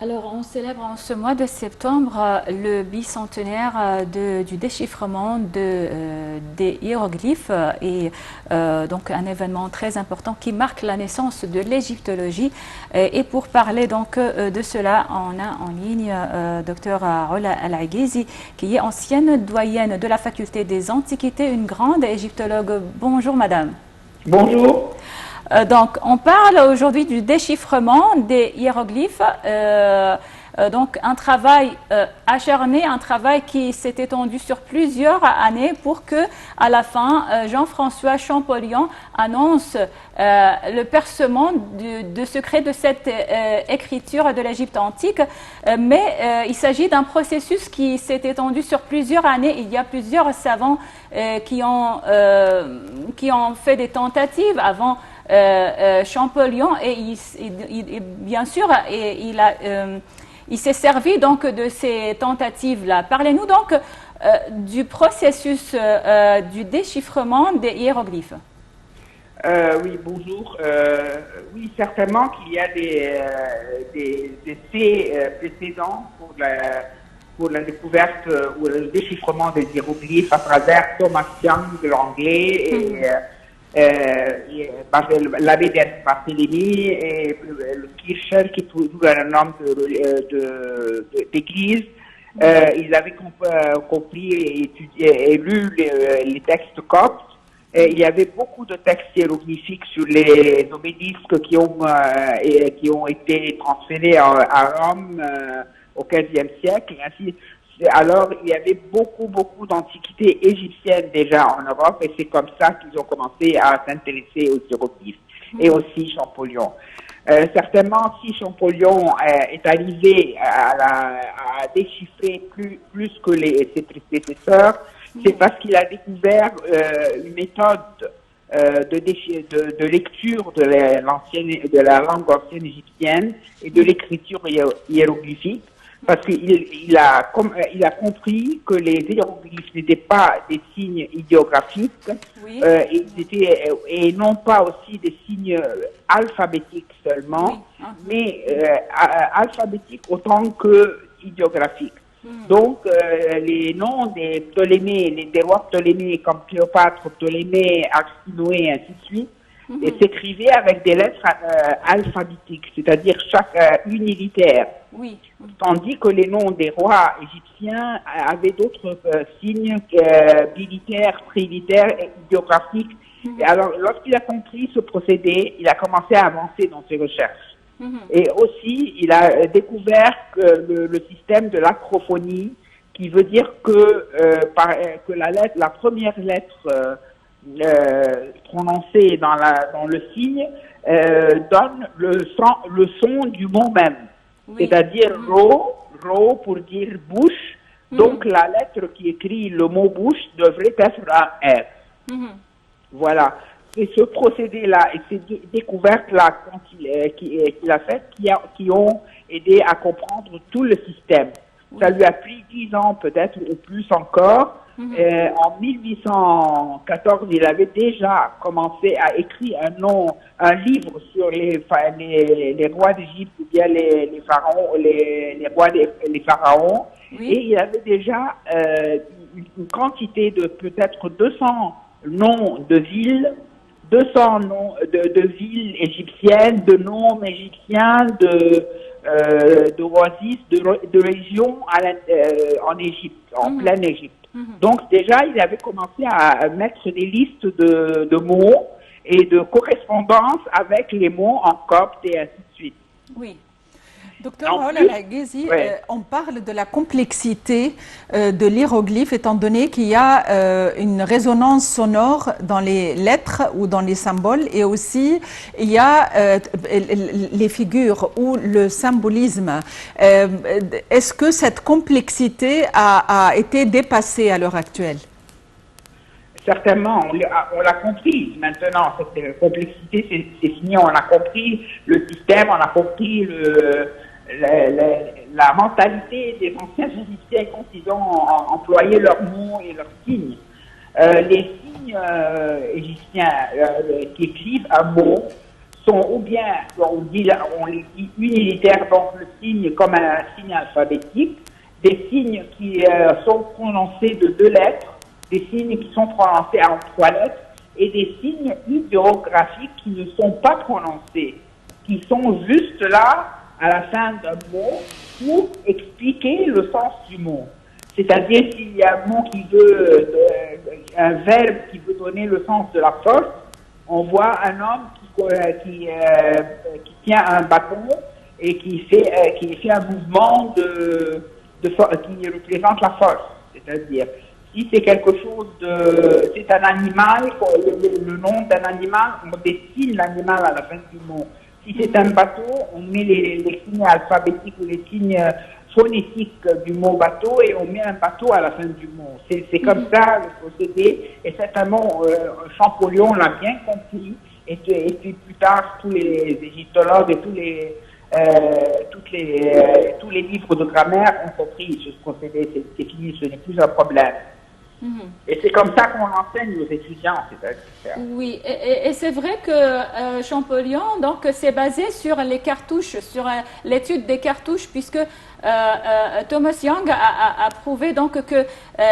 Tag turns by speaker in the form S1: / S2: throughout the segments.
S1: Alors, on célèbre en ce mois de septembre le bicentenaire du déchiffrement des hiéroglyphes et donc un événement très important qui marque la naissance de l'égyptologie. Et pour parler donc de cela, on a en ligne Dr Rola Al-Aghezi, qui est ancienne doyenne de la faculté des Antiquités, une grande égyptologue. Bonjour madame.
S2: Bonjour.
S1: Donc, on parle aujourd'hui du déchiffrement des hiéroglyphes. Donc, un travail acharné, un travail qui s'est étendu sur plusieurs années pour que, à la fin, Jean-François Champollion annonce le percement de secret de cette écriture de l'Égypte antique. Mais il s'agit d'un processus qui s'est étendu sur plusieurs années. Il y a plusieurs savants qui ont fait des tentatives avant Champollion et bien sûr il s'est servi donc de ces tentatives-là. Parlez-nous donc du processus du déchiffrement des hiéroglyphes.
S2: Oui, bonjour. Oui, certainement qu'il y a des essais précédents pour la découverte ou le déchiffrement des hiéroglyphes à travers Thomas Young de l'anglais l'abbé Barthélemy et le Kircher, qui est toujours un homme d'église. Ils avaient compris et étudié et lu les textes coptes. Il y avait beaucoup de textes hiéroglyphiques sur les obélisques qui ont été transférés à Rome au XVe siècle. Alors, il y avait beaucoup d'antiquités égyptiennes déjà en Europe et c'est comme ça qu'ils ont commencé à s'intéresser aux hiéroglyphes et aussi Champollion. Certainement, si Champollion est arrivé à déchiffrer plus que ses prédécesseurs, c'est parce qu'il a découvert une méthode de lecture de la langue ancienne égyptienne et de l'écriture hiéroglyphique. Parce qu'il a compris que les hiéroglyphes n'étaient pas des signes idéographiques,
S1: Oui.
S2: Et non pas aussi des signes alphabétiques seulement,
S1: Oui.
S2: mais alphabétiques autant que idéographiques. Donc, les noms des Ptolémées, des rois Ptolémées comme Cléopâtre, Ptolémée, Arsinoé, et ainsi de suite, et s'écrivaient avec des lettres alphabétiques, c'est-à-dire chaque unilitaire.
S1: Oui.
S2: Tandis que les noms des rois égyptiens avaient d'autres signes bilitaires, trilitaires et idéographiques. Et alors, lorsqu'il a compris ce procédé, il a commencé à avancer dans ses recherches. Et aussi, il a découvert que le système de l'acrophonie, qui veut dire que la première lettre prononcée dans le signe donne le son du mot même.
S1: Oui.
S2: C'est-à-dire ro pour dire bouche. Donc la lettre qui écrit le mot bouche devrait être un R. Voilà. C'est ce procédé-là et ces découvertes-là qu'il a faites qui ont aidé à comprendre tout le système. Oui. Ça lui a pris 10 ans peut-être ou plus encore. En 1814, il avait déjà commencé à écrire un livre sur les rois d'Égypte ou bien les pharaons, les rois les pharaons. Oui. Et il avait déjà une quantité de peut-être 200 noms de villes, 200 noms de villes égyptiennes, de noms égyptiens, d'oasis, de régions en Égypte, en pleine Égypte. Donc déjà, il avait commencé à mettre des listes de mots et de correspondances avec les mots en copte et ainsi de suite.
S1: Oui.
S3: Docteur Al-Aghezi, on parle de la complexité de l'hiéroglyphe étant donné qu'il y a une résonance sonore dans les lettres ou dans les symboles et aussi il y a les figures ou le symbolisme. Est-ce que cette complexité a été dépassée à l'heure actuelle?
S2: Certainement, on l'a compris maintenant, cette complexité, c'est fini, on a compris le système, on a compris la mentalité des anciens Égyptiens quand ils ont employé leurs mots et leurs signes. Les signes égyptiens qui écrivent un mot sont ou bien, on les dit unilitères, donc le signe comme un signe alphabétique, des signes qui sont prononcés de 2 lettres, des signes qui sont prononcés en 3 lettres, et des signes idéographiques qui ne sont pas prononcés, qui sont juste là à la fin d'un mot pour expliquer le sens du mot. C'est-à-dire s'il y a un mot qui veut, un verbe qui veut donner le sens de la force, on voit un homme qui tient un bâton et qui fait un mouvement qui représente la force. C'est-à-dire, si c'est quelque chose c'est un animal, le nom d'un animal, on dessine l'animal à la fin du mot. Si c'est un bateau, on met les signes alphabétiques ou les signes phonétiques du mot bateau et on met un bateau à la fin du mot. C'est comme ça le procédé et certainement Champollion l'a bien compris et puis plus tard tous les égyptologues et tous les livres de grammaire ont compris ce procédé. C'est fini, ce n'est plus un problème. Et c'est comme ça qu'on enseigne aux étudiants.
S1: Oui, et c'est vrai que Champollion donc s'est basé sur les cartouches, sur l'étude des cartouches, puisque Thomas Young a prouvé donc que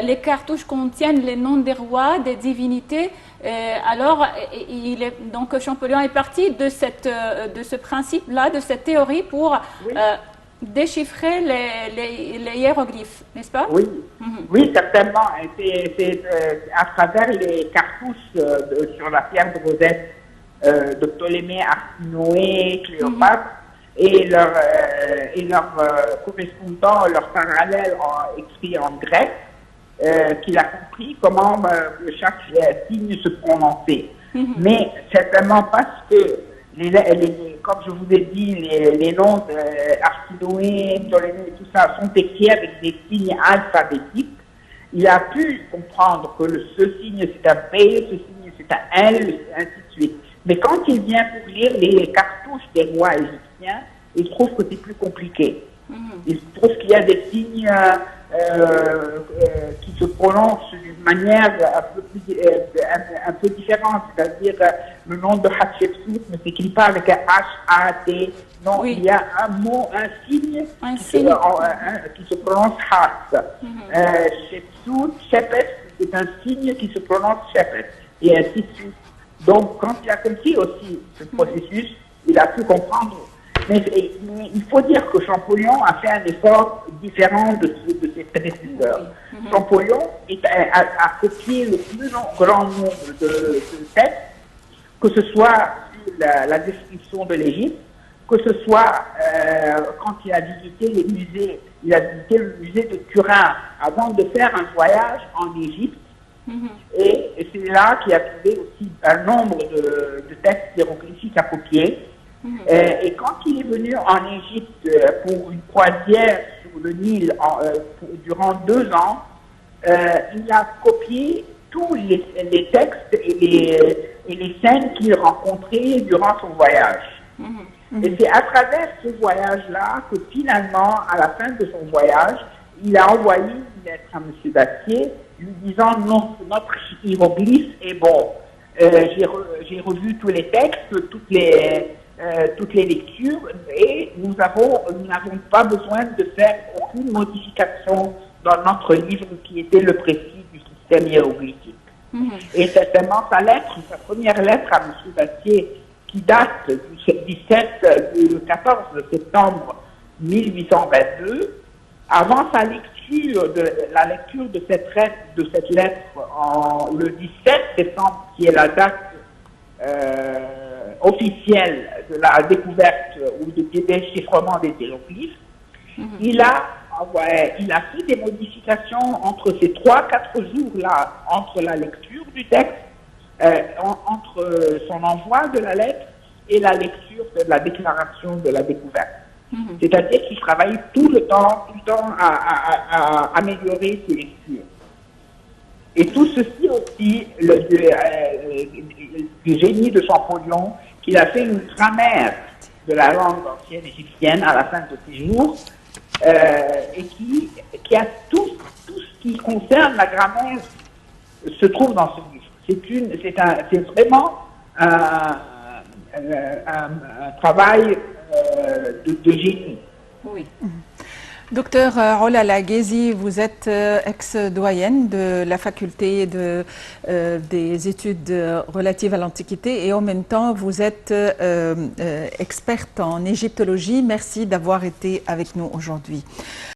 S1: les cartouches contiennent les noms des rois, des divinités. Alors, donc Champollion est parti de ce principe-là, de cette théorie pour déchiffrer les hiéroglyphes, n'est-ce pas?
S2: Oui, oui, certainement. C'est à travers les cartouches sur la pierre de Rosette de Ptolémée, Arsinoé, Cléopâtre et leurs correspondants, leurs parallèles écrits en grec, qu'il a compris comment chaque signe se prononçait. Mais certainement parce que comme je vous ai dit, les noms d'Arsinoé, Ptolémée, tout ça sont écrits avec des signes alphabétiques. Il a pu comprendre que ce signe c'est un P, ce signe c'est un L, ainsi de suite. Mais quand il vient pour lire les cartouches des rois égyptiens, il trouve que c'est plus compliqué. Il trouve qu'il y a des signes qui se prononcent d'une manière un peu différente, c'est-à-dire le nom de Hatshepsut ne s'écrit pas avec un H-A-T, non, il y a un mot, un signe qui se prononce Hat. Shepsut, Shepet, c'est un signe qui se prononce Shepet, et ainsi de suite. Donc, quand il a compris aussi ce processus, il a pu comprendre. Mais il faut dire que Champollion a fait un effort différent de ses prédécesseurs. Champollion a copié le plus grand nombre de textes, que ce soit sur la description de l'Égypte, que ce soit quand il a visité les musées. Il a visité le musée de Turin avant de faire un voyage en Égypte. Et c'est là qu'il a trouvé aussi un nombre de textes hiéroglyphiques à copier. Et quand il est venu en Égypte pour une croisière sur le Nil durant 2 ans, il a copié tous les textes et les scènes qu'il rencontrait durant son voyage. Et c'est à travers ce voyage-là que finalement, à la fin de son voyage, il a envoyé une lettre à M. Dacier lui disant notre hiéroglyphe est bon. J'ai revu tous les textes, toutes les lectures et nous n'avons pas besoin de faire aucune modification dans notre livre qui était le précis du système hiéroglyphique. Et certainement sa première lettre à M. Dacier, qui date du 14 septembre 1822, avant la lecture de cette lettre le 17 septembre, qui est la date officielle de la découverte ou du déchiffrement des hiéroglyphes, il a fait des modifications entre ces 3-4 jours-là, entre la lecture du texte, entre son envoi de la lettre et la lecture de la déclaration de la découverte. C'est-à-dire qu'il travaille tout le temps à améliorer ses lectures. Et tout ceci aussi, du génie de Champollion, qu'il a fait une grammaire de la langue ancienne égyptienne à la fin de ses jours, et qui a tout ce qui concerne la grammaire se trouve dans ce livre. C'est vraiment travail de génie.
S1: Oui.
S3: Docteur Rola Laghezi, vous êtes ex-doyenne de la faculté des études relatives à l'Antiquité et en même temps vous êtes experte en égyptologie. Merci d'avoir été avec nous aujourd'hui.